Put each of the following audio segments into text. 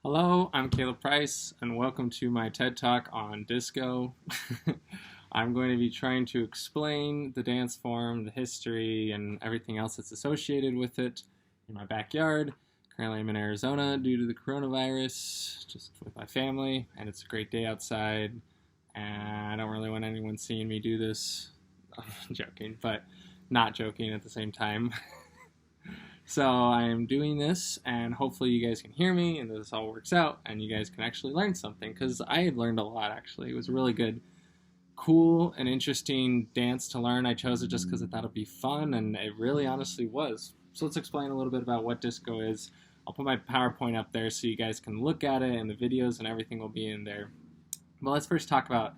Hello, I'm Caleb Price, and welcome to my TED Talk on disco. I'm going to be trying to explain the dance form, the history, and everything else that's associated with it in my backyard. Currently, I'm in Arizona due to the coronavirus, just with my family, and it's a great day outside. And I don't really want anyone seeing me do this. I'm joking, but not joking at the same time. So I'm doing this, and hopefully you guys can hear me, and this all works out, and you guys can actually learn something, because I had learned a lot, actually. It was a really good, cool, and interesting dance to learn. I chose it just because I thought it'd be fun, and it really honestly was. So let's explain a little bit about what disco is. I'll put my PowerPoint up there so you guys can look at it, and the videos and everything will be in there. But let's first talk about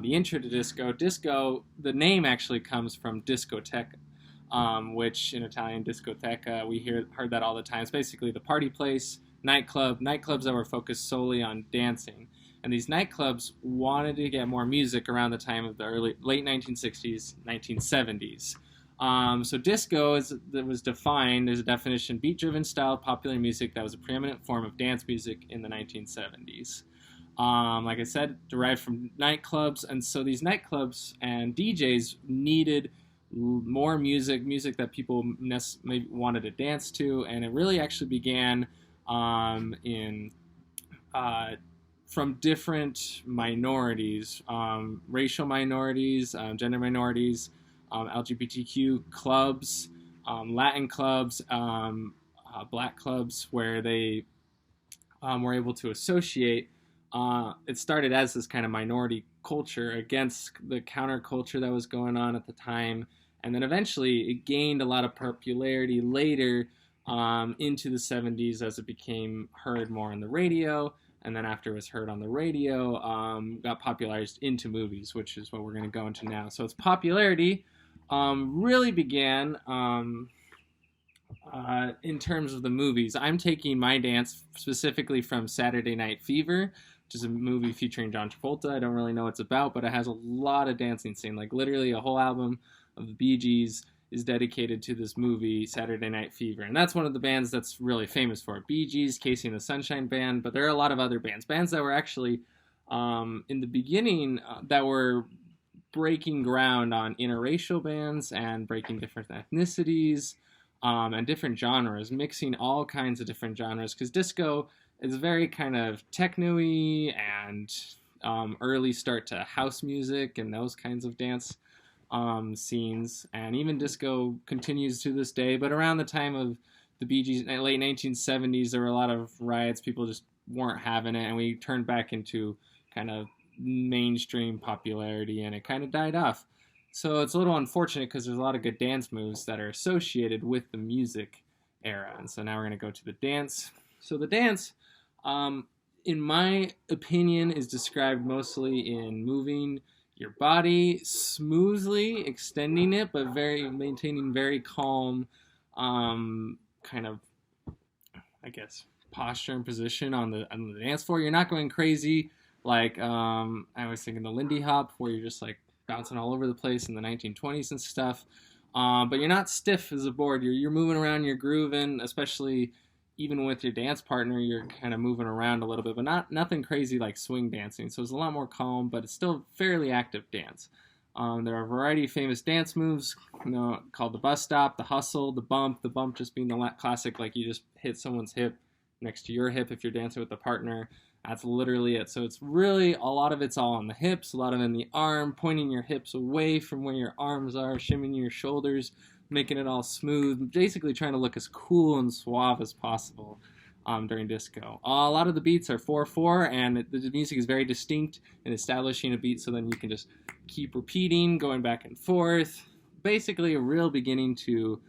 the intro to disco. Disco, the name actually comes from discoteca, which in Italian, discoteca, we heard that all the time. It's basically the party place, nightclubs that were focused solely on dancing. And these nightclubs wanted to get more music around the time of the late 1960s, 1970s. So disco was defined as a definition, beat-driven style popular music that was a preeminent form of dance music in the 1970s. Like I said, derived from nightclubs, and so these nightclubs and DJs needed more music that people maybe wanted to dance to, and it really actually began in from different minorities, racial minorities, gender minorities, LGBTQ clubs, Latin clubs, black clubs, where they were able to associate. It started as this kind of minority culture against the counterculture that was going on at the time, and then eventually it gained a lot of popularity later into the 70s as it became heard more on the radio, and then after it was heard on the radio, got popularized into movies, which is what we're going to go into now. So its popularity really began in terms of the movies. I'm taking my dance specifically from Saturday Night Fever, which is a movie featuring John Travolta. I don't really know what it's about, but it has a lot of dancing scene. Like literally a whole album of the Bee Gees is dedicated to this movie, Saturday Night Fever. And that's one of the bands that's really famous for it. Bee Gees, Casey and the Sunshine Band, but there are a lot of other bands that were actually in the beginning that were breaking ground on interracial bands and breaking different ethnicities and different genres, mixing all kinds of different genres, because disco is very kind of techno-y and early start to house music and those kinds of dance scenes, and even disco continues to this day. But around the time of the Bee Gees, late 1970s, there were a lot of riots. People just weren't having it, and we turned back into kind of mainstream popularity, and it kind of died off. So it's a little unfortunate because there's a lot of good dance moves that are associated with the music era. And so now we're going to go to the dance. So the dance, in my opinion, is described mostly in moving your body smoothly, extending it, but maintaining very calm, kind of, I guess, posture and position on the dance floor. You're not going crazy like I was thinking the Lindy Hop, where you're just like bouncing all over the place in the 1920s and stuff. But you're not stiff as a board. You're moving around, you're grooving, especially even with your dance partner, you're kind of moving around a little bit, but nothing crazy like swing dancing. So it's a lot more calm, but it's still fairly active dance. There are a variety of famous dance moves, called the bus stop, the hustle, the bump just being the classic, like you just hit someone's hip next to your hip if you're dancing with a partner. That's literally it. So it's really, a lot of it's all on the hips, a lot of it in the arm, pointing your hips away from where your arms are, shimming your shoulders, making it all smooth, basically trying to look as cool and suave as possible during disco. A lot of the beats are 4/4, and the music is very distinct in establishing a beat, so then you can just keep repeating, going back and forth. Basically a real beginning to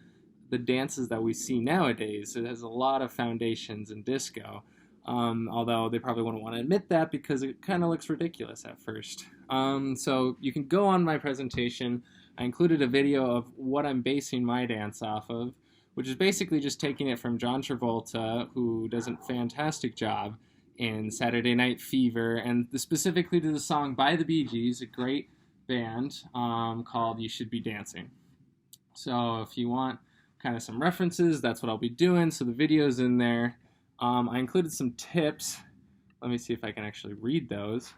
the dances that we see nowadays. It has a lot of foundations in disco. Although they probably wouldn't want to admit that because it kind of looks ridiculous at first. So you can go on my presentation. I included a video of what I'm basing my dance off of, which is basically just taking it from John Travolta, who does a fantastic job in Saturday Night Fever, and specifically to the song by the Bee Gees, a great band, called You Should Be Dancing. So if you want kind of some references, that's what I'll be doing. So the video's in there. I included some tips. Let me see if I can actually read those.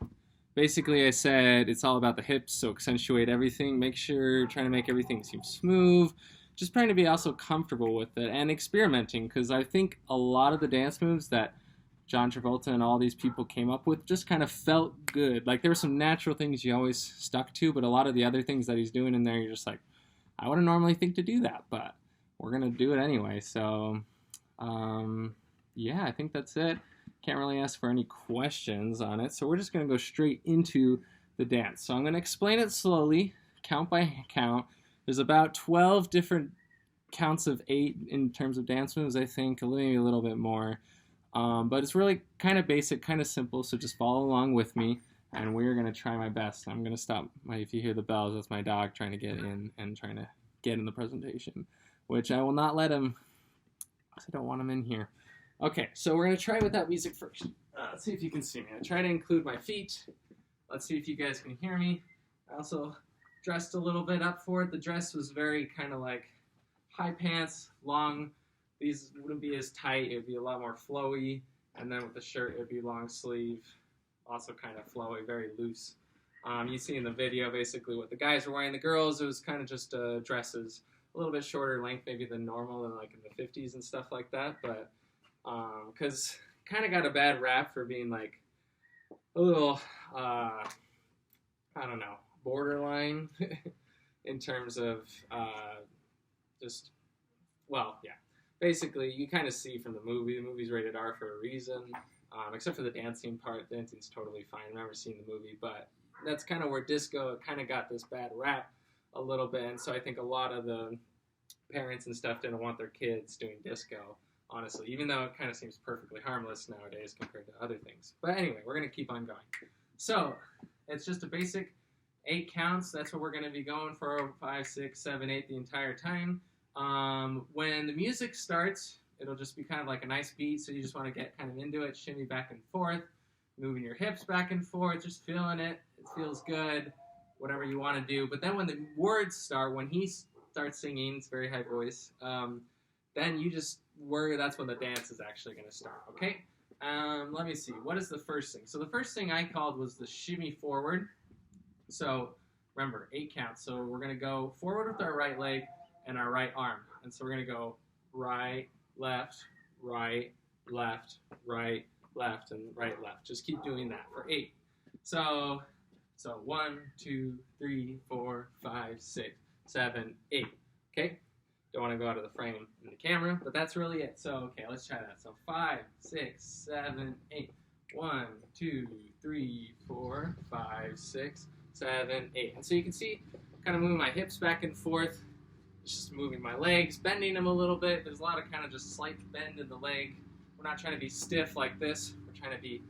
Basically, I said it's all about the hips, so accentuate everything. Make sure, trying to make everything seem smooth. Just trying to be also comfortable with it and experimenting, because I think a lot of the dance moves that John Travolta and all these people came up with just kind of felt good. Like there were some natural things you always stuck to, but a lot of the other things that he's doing in there, you're just like, I wouldn't normally think to do that, but we're gonna do it anyway. So, yeah, I think that's it. Can't really ask for any questions on it, so we're just gonna go straight into the dance. So I'm gonna explain it slowly, count by count. There's about 12 different counts of 8 in terms of dance moves, I think, maybe a little bit more. But it's really kind of basic, kind of simple, so just follow along with me, and we're going to try my best. I'm going to stop. If you hear the bells, that's my dog trying to get in and trying to get in the presentation, which I will not let him, because I don't want him in here. Okay, so we're going to try with that music first. Let's see if you can see me. I try to include my feet. Let's see if you guys can hear me. I also dressed a little bit up for it. The dress was very kind of like high pants, long. These wouldn't be as tight. It would be a lot more flowy. And then with the shirt, it would be long sleeve, also kind of flowy, very loose. You see in the video basically what the guys were wearing. The girls, it was kind of just dresses, a little bit shorter length maybe than normal, than like in the 50s and stuff like that. But because kind of got a bad rap for being like a little, I don't know, borderline in terms of just, well, yeah. Basically, you kind of see from the movie. The movie's rated R for a reason, except for the dancing part. Dancing's totally fine. I've never seen the movie, but that's kind of where disco kind of got this bad rap a little bit. And so I think a lot of the parents and stuff didn't want their kids doing disco, honestly, even though it kind of seems perfectly harmless nowadays compared to other things. But anyway, we're going to keep on going. So it's just a basic 8 counts. That's what we're going to be going for, 5, 6, 7, 8 the entire time. When the music starts, it'll just be kind of like a nice beat, so you just want to get kind of into it, shimmy back and forth, moving your hips back and forth, just feeling it. It feels good, whatever you want to do. But then when the words start, when he starts singing, it's very high voice, then you just that's when the dance is actually going to start, okay? Let me see. What is the first thing? So the first thing I called was the shimmy forward. So remember, 8 counts. So we're going to go forward with our right leg and our right arm. And so we're going to go right, left, right, left, right, left, and right, left. Just keep doing that for 8. So 1, 2, 3, 4, 5, 6, 7, 8. Okay? Don't want to go out of the frame in the camera, but that's really it. So, okay, let's try that. So 5, 6, 7, 8. 1, 2, 3, 4, 5, 6, 7, 8. And so you can see, kind of moving my hips back and forth. Just moving my legs, bending them a little bit. There's a lot of kind of just slight bend in the leg. We're not trying to be stiff like this. We're trying to be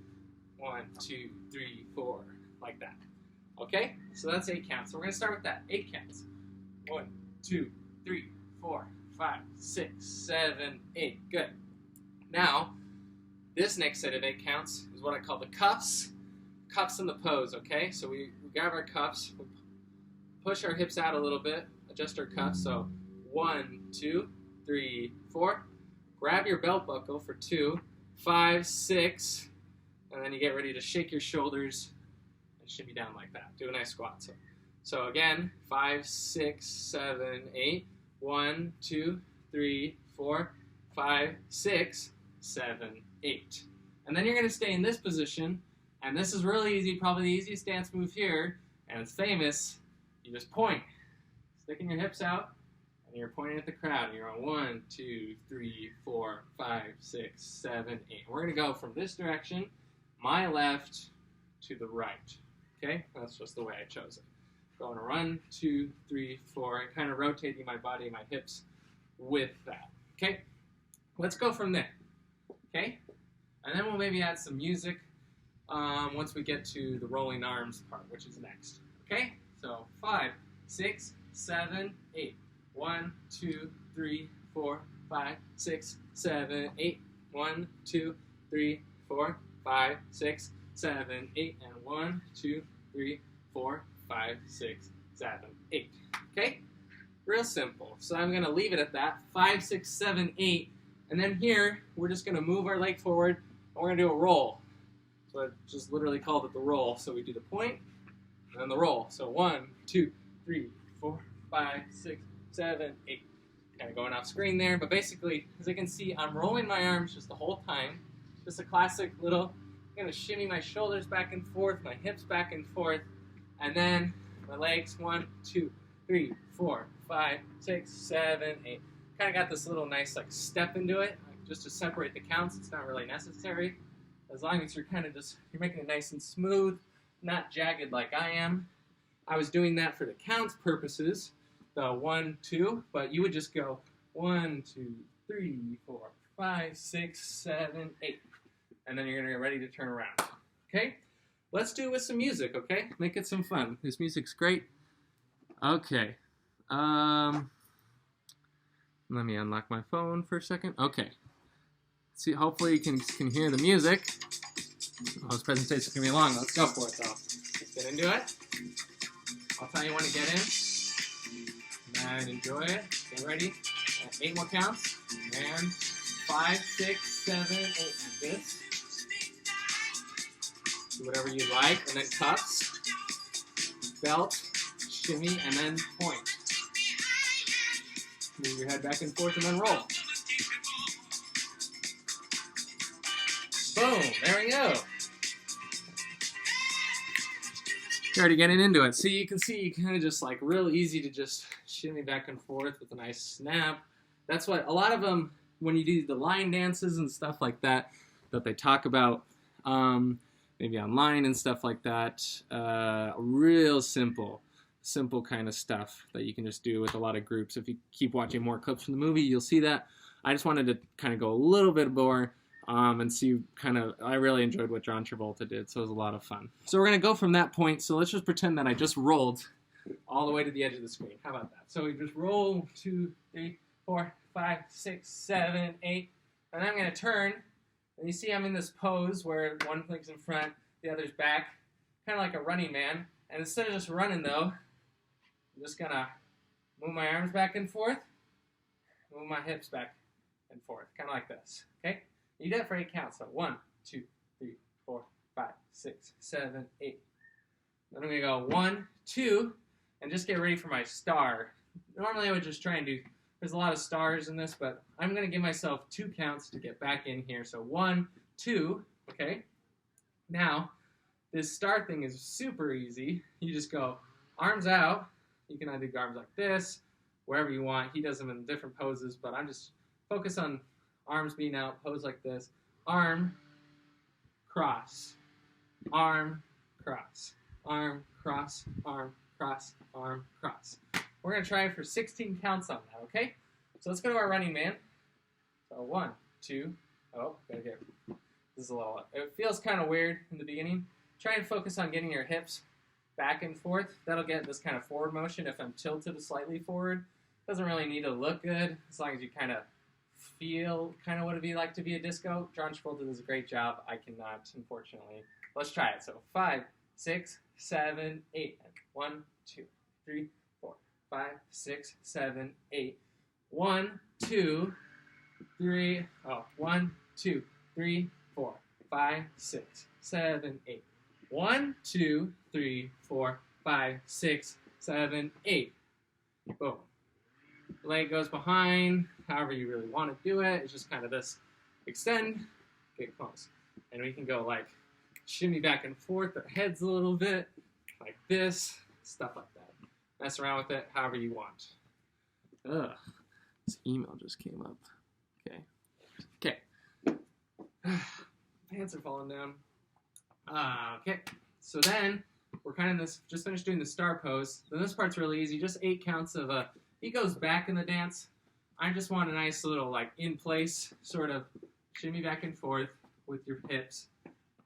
1, 2, 3, 4, like that. Okay? So that's 8 counts. So we're going to start with that. 8 counts. 1, 2, 3, 4, 5, 6, 7, 8. Good. Now, this next set of 8 counts is what I call the cuffs. Cuffs in the pose, okay? So we grab our cuffs, we push our hips out a little bit, adjust our cuffs. So 1, 2, 3, 4. Grab your belt buckle for 2, 5, 6, and then you get ready to shake your shoulders and shimmy down like that. Do a nice squat. So again, 5, 6, 7, 8. 1, 2, 3, 4, 5, 6, 7, 8. And then you're going to stay in this position, and this is really easy, probably the easiest dance move here, and it's famous. You just point. Sticking your hips out, and you're pointing at the crowd, and you're on 1, 2, 3, 4, 5, 6, 7, 8. We're going to go from this direction, my left, to the right. Okay? That's just the way I chose it. Going 1, 2, 3, 4, and kind of rotating my body and my hips with that. Okay? Let's go from there. Okay? And then we'll maybe add some music once we get to the rolling arms part, which is next. Okay? So 5, 6, 7, 8. 1, 2, 3, 4, 5, 6, 7, 8. 1, 2, 3, 4, 5, 6, 7, 8. And 1, 2, 3, 4, 5, 6, 7, 8. Okay? Real simple. So I'm going to leave it at that. 5, 6, 7, 8. And then here, we're just going to move our leg forward, and we're going to do a roll. So I just literally called it the roll. So we do the point, and then the roll. So 1, 2, 3, 4, 5, 6, 7, 8. Kind of going off screen there, but basically, as you can see, I'm rolling my arms just the whole time. Just a classic little, I'm going to shimmy my shoulders back and forth, my hips back and forth, and then my legs, 1, 2, 3, 4, 5, 6, 7, 8. Kind of got this little nice like step into it, just to separate the counts. It's not really necessary, as long as you're kind of just, you're making it nice and smooth, not jagged like I am. I was doing that for the counts purposes, the 1, 2, but you would just go 1, 2, 3, 4, 5, 6, 7, 8. And then you're going to get ready to turn around. Okay? Let's do it with some music, okay? Make it some fun. This music's great. Okay. Let me unlock my phone for a second. Okay. See, hopefully you can hear the music. Oh, this presentation's going to be long. Let's go for it, though. Let's get into it. I'll tell you when to get in. And enjoy it. Get ready. 8 more counts. And 5, 6, 7, 8. And this. Do whatever you like. And then cups. Belt. Shimmy. And then point. Move your head back and forth and then roll. Boom. There we go. You're already getting into it. So you can see, you kind of just like real easy to just shimmy back and forth with a nice snap. That's what a lot of them, when you do the line dances and stuff like that, that they talk about, maybe online and stuff like that, real simple kind of stuff that you can just do with a lot of groups. If you keep watching more clips from the movie, you'll see that. I just wanted to kind of go a little bit more and see kind of, I really enjoyed what John Travolta did, so it was a lot of fun. So we're going to go from that point, so let's just pretend that I just rolled all the way to the edge of the screen. How about that? So we just roll 2, 3, 4, 5, 6, 7, 8, and then I'm going to turn, and you see I'm in this pose where one leg's in front, the other's back, kind of like a running man, and instead of just running though, I'm just going to move my arms back and forth, move my hips back and forth, kind of like this, okay? You do that for 8 counts, so 1, 2, 3, 4, 5, 6, 7, 8. Then I'm going to go 1, 2, and just get ready for my star. Normally I would just try and do, there's a lot of stars in this, but I'm going to give myself 2 counts to get back in here. So 1, 2, okay? Now, this star thing is super easy. You just go arms out. You can either do arms like this, wherever you want. He does them in different poses, but I'm just focus on arms being out, pose like this. Arm, cross. Arm, cross. Arm, cross. Arm, cross. Arm, cross. We're going to try for 16 counts on that, okay? So let's go to our running man. So 1, 2, oh, gotta get, this is a little, it feels kind of weird in the beginning. Try and focus on getting your hips back and forth. That'll get this kind of forward motion if I'm tilted slightly forward. Doesn't really need to look good, as long as you kind of feel kind of what it'd be like to be a disco. John Travolta does a great job. I cannot, unfortunately. Let's try it. So 5, 6, 7, 8. 1, 2, 3, 4, 5, 6, 7, 8. 1, 2, 3. Oh, 1, 2, 3, 4, 5, 6, 7, 8. 1, 2, 3, 4, 5, 6, 7, 8. Boom. Leg goes behind, however you really want to do it. It's just kind of this extend, get close. And we can go like shimmy back and forth our heads a little bit, like this, stuff like that. Mess around with it however you want. Ugh, this email just came up. Okay. Pants are falling down. Okay, so then we're kind of this, just finished doing the star pose. Then this part's really easy, just 8 counts of he goes back in the dance. I just want a nice little like in place sort of shimmy back and forth with your hips.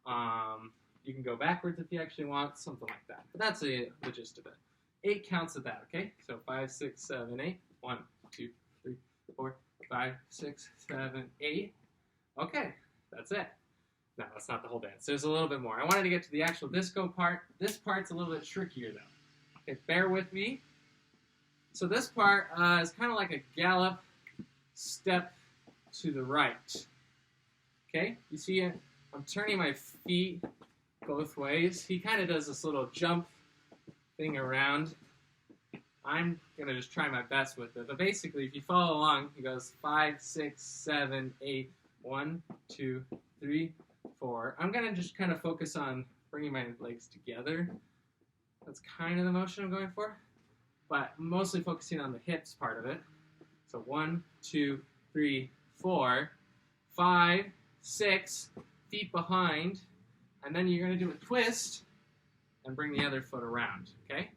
You can go backwards if you actually want, something like that. But that's the gist of it. 8 counts of that, okay? So 5, 6, 7, 8. 1, 2, 3, 4, 5, 6, 7, 8. Okay, that's it. No, that's not the whole dance. There's a little bit more. I wanted to get to the actual disco part. This part's a little bit trickier though. Okay, bear with me. So this part is kind of like a gallop, step, to the right. Okay, you see I'm turning my feet both ways. He kind of does this little jump thing around. I'm going to just try my best with it. But basically, if you follow along, he goes 5, 6, 7, 8, 1, 2, 3, 4. I'm going to just kind of focus on bringing my legs together. That's kind of the motion I'm going for. But mostly focusing on the hips part of it. So 1, 2, 3, 4, 5, 6, feet behind, and then you're going to do a twist and bring the other foot around, okay?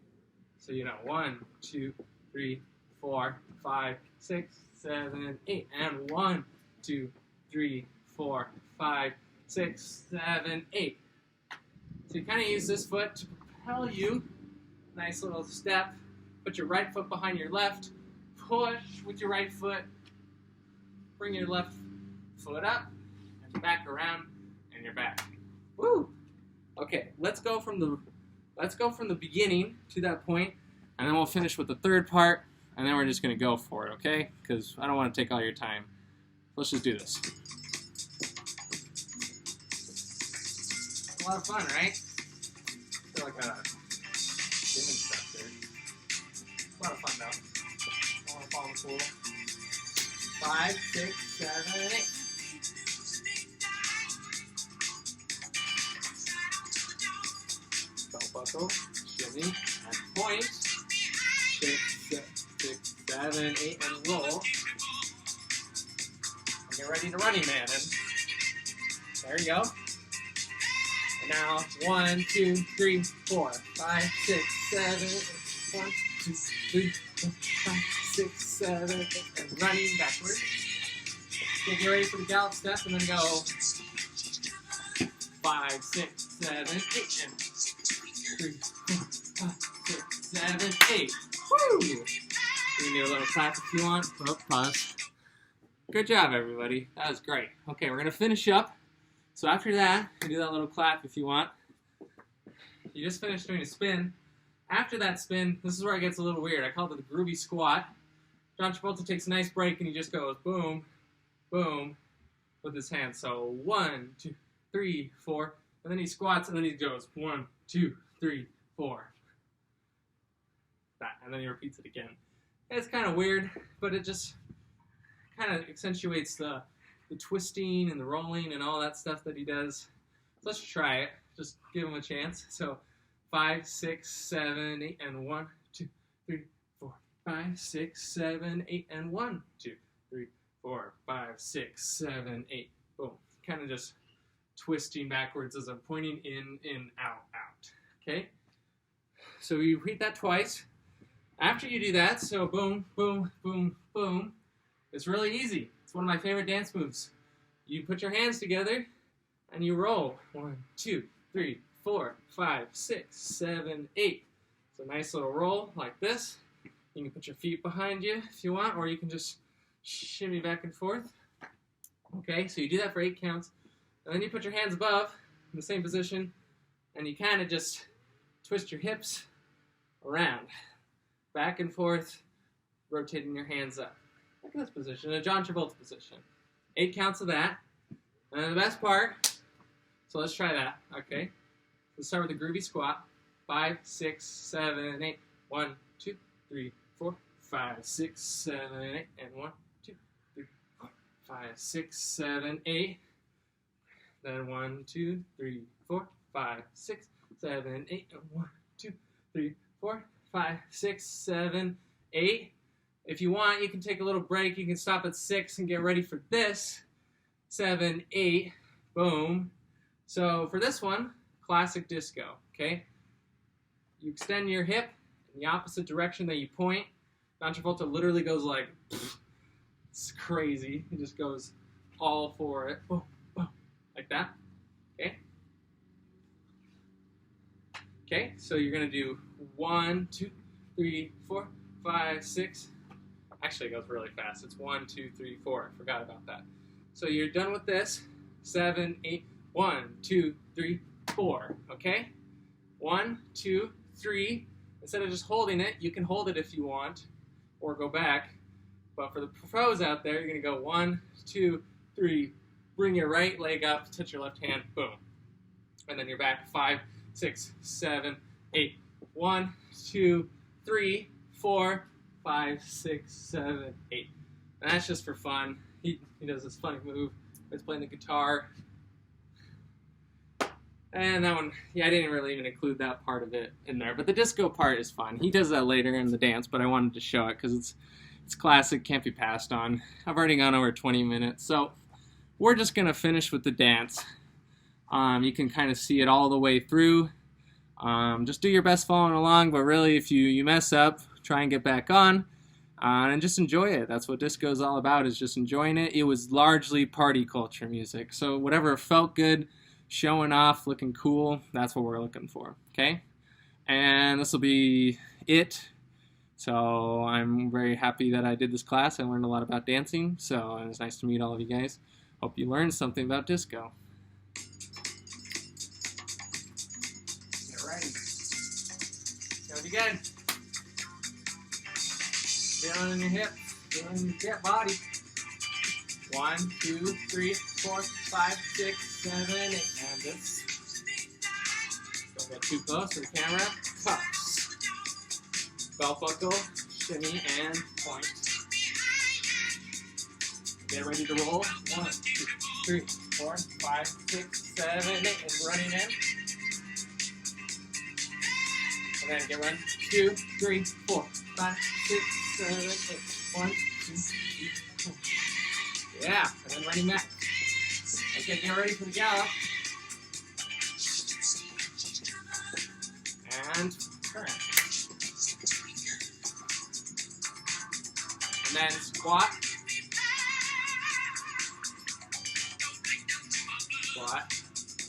So 1, 2, 3, 4, 5, 6, 7, 8, and 1, 2, 3, 4, 5, 6, 7, 8. So you kind of use this foot to propel you. Nice little step. Put your right foot behind your left. Push with your right foot. Bring your left foot up and back around, and you're back. Woo! Okay, let's go from the beginning to that point, and then we'll finish with the third part, and then we're just gonna go for it, okay? Because I don't want to take all your time. Let's just do this. It's a lot of fun, right? I feel like a gym instructor. It's a lot of fun though. I want to fall in the pool. 5, 6, 7, 8. Belt buckle, shimmy, and point. 6, 7, 8, and roll. And get ready to Running Man. And there you go. And now 1, 2, 3, 4, 5, 6, 7, 8. 1, 2, 3, 4, 5, 6, 7, 8, and running backwards. Okay, get ready for the gallop step, and then go 5, 6, 7, 8, and 3, 4, 5, 6, 7, 8. Woo! You can do a little clap if you want. Oh, pause. Good job, everybody. That was great. Okay, we're gonna finish up. So after that, you do that little clap if you want. You just finished doing a spin. After that spin, this is where it gets a little weird. I call it the groovy squat. John Travolta takes a nice break and he just goes boom, boom, with his hands. So 1, 2, 3, 4, and then he squats and then he goes 1, 2, 3, 4. That, and then he repeats it again. It's kind of weird, but it just kind of accentuates the twisting and the rolling and all that stuff that he does. So let's try it. Just give him a chance. So 5, 6, 7, 8, and 1, 2, 3, 4, 5, 6, 7, 8, and 1, 2, 3, 4, 5, 6, 7, 8. Boom. Kind of just twisting backwards as I'm pointing in, out, out. Okay? So you repeat that twice. After you do that, so boom, boom, boom, boom, it's really easy. It's one of my favorite dance moves. You put your hands together and you roll. 1, 2, 3, 4, 5, 6, 7, 8. It's a nice little roll like this. You can put your feet behind you if you want, or you can just shimmy back and forth. Okay, so you do that for 8 counts. And then you put your hands above in the same position, and you kind of just twist your hips around. Back and forth, rotating your hands up. Like this position, a John Travolta position. 8 counts of that. And then the best part, so let's try that, okay? Let's start with the groovy squat. 5, 6, 7, 8. 1, 2, 3, 4, 5, 6, 7, 8. And 1, 2, 3, 4, 5, 6, 7, 8. Then 1, 2, 3, 4, 5, 6, 7, 8. And 1, 2, 3, 4, 5, 6, 7, 8. If you want, you can take a little break. You can stop at 6 and get ready for this. 7, 8, boom. So for this one, classic disco, okay? You extend your hip in the opposite direction that you point. John Travolta literally goes like, it's crazy. He just goes all for it, boom, boom, like that, okay? Okay, so you're gonna do 1, 2, 3, 4, 5, 6. Actually, it goes really fast. It's 1, 2, 3, 4. I forgot about that. So you're done with this. 7, 8. 1, 2, 3, 4. Okay? 1, 2, 3. Instead of just holding it, you can hold it if you want, or go back. But for the pros out there, you're going to go 1, 2, 3, bring your right leg up, touch your left hand, boom. And then you're back 5, 6, 7, 8. 1, 2, 3, 4, 5, 6, 7, 8. And that's just for fun. He does this funny move. He's playing the guitar. And that one, yeah, I didn't really even include that part of it in there. But the disco part is fun. He does that later in the dance, but I wanted to show it because it's classic, can't be passed on. I've already gone over 20 minutes, so we're just going to finish with the dance. You can kind of see it all the way through. Just do your best following along, but really if you mess up, try and get back on. And just enjoy it. That's what disco is all about, is just enjoying it. It was largely party culture music. So whatever felt good, showing off, looking cool, that's what we're looking for, okay? And this will be it. So I'm very happy that I did this class. I learned a lot about dancing, so it was nice to meet all of you guys. Hope you learned something about disco. Get ready. It's gonna be good. Feeling in your hips, feeling in your body. 1, 2, 3, 4, 5, 6, 7, 8. And this. Don't get too close to the camera. Cups. Belt buckle, shimmy, and point. Get ready to roll. 1, 2, 3, 4, 5, 6, 7, 8. And running in. And then get ready. 2, 3, 4, 5, 6, 7, 8. 1, 2, 3, 4. Yeah, and then running back. Okay, get ready for the gallop. And turn. And then squat. Squat.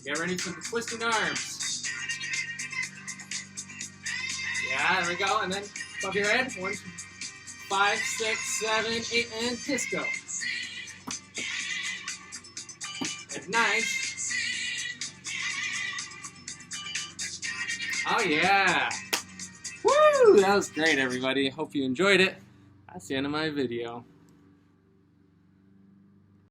Get ready for the twisting arms. Yeah, there we go. And then above your head. 1, 2, 5, 6, 7, 8, and disco. It's nice. Oh yeah. Woo! That was great, everybody. Hope you enjoyed it. That's the end of my video.